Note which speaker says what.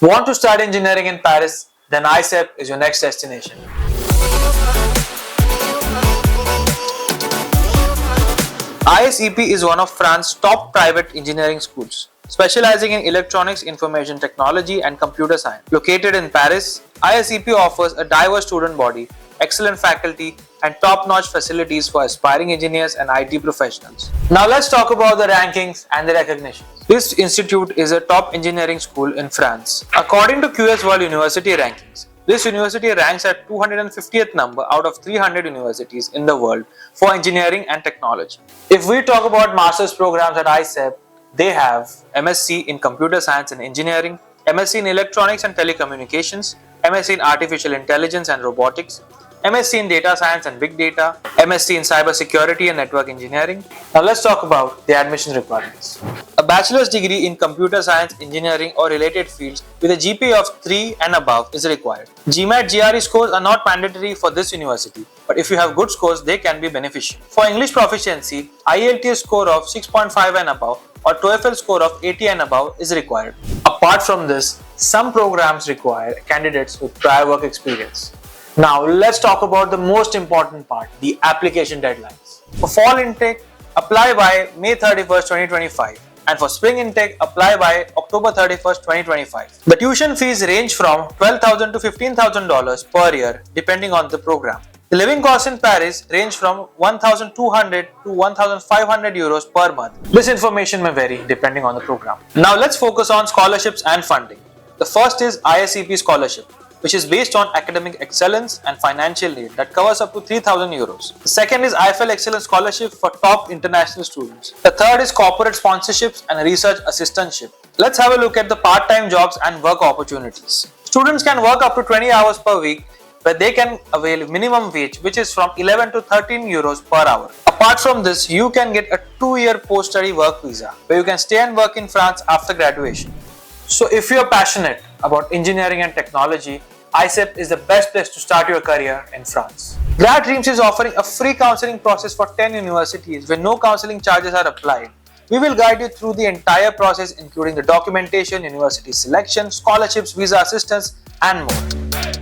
Speaker 1: Want to start engineering in Paris? Then ISEP is your next destination. ISEP is one of France's top private engineering schools, specializing in electronics, information technology, and computer science. Located in Paris, ISEP offers a diverse student body, excellent faculty, and top-notch facilities for aspiring engineers and IT professionals. Now let's talk about the rankings and the recognition. This institute is a top engineering school in France. According to QS World University Rankings, this university ranks at 250th number out of 300 universities in the world for engineering and technology. If we talk about master's programs at ISEP, they have MSc in Computer Science and Engineering, MSc in Electronics and Telecommunications, MSc in Artificial Intelligence and Robotics, MSc in Data Science and Big Data, MSc in Cybersecurity and Network Engineering. Now let's talk about the admission requirements. A bachelor's degree in Computer Science, Engineering or related fields with a GPA of 3 and above is required. GMAT GRE scores are not mandatory for this university, but if you have good scores, they can be beneficial. For English proficiency, IELTS score of 6.5 and above or TOEFL score of 80 and above is required. Apart from this, some programs require candidates with prior work experience. Now let's talk about the most important part, the application deadlines. For fall intake, apply by May 31st, 2025 and for spring intake, apply by October 31st, 2025. The tuition fees range from $12,000 to $15,000 per year depending on the program. The living costs in Paris range from 1,200 to 1,500 euros per month. This information may vary depending on the program. Now let's focus on scholarships and funding. The first is ISEP scholarship, which is based on academic excellence and financial need that covers up to 3,000 euros. The second is IFL Excellence Scholarship for top international students. The third is corporate sponsorships and research assistantship. Let's have a look at the part-time jobs and work opportunities. Students can work up to 20 hours per week, where they can avail minimum wage, which is from 11 to 13 euros per hour. Apart from this, you can get a 2-year post-study work visa, where you can stay and work in France after graduation. So if you're passionate about engineering and technology, ISEP is the best place to start your career in France. Grad-Dreams is offering a free counseling process for 10 universities where no counseling charges are applied. We will guide you through the entire process, including the documentation, university selection, scholarships, visa assistance, and more.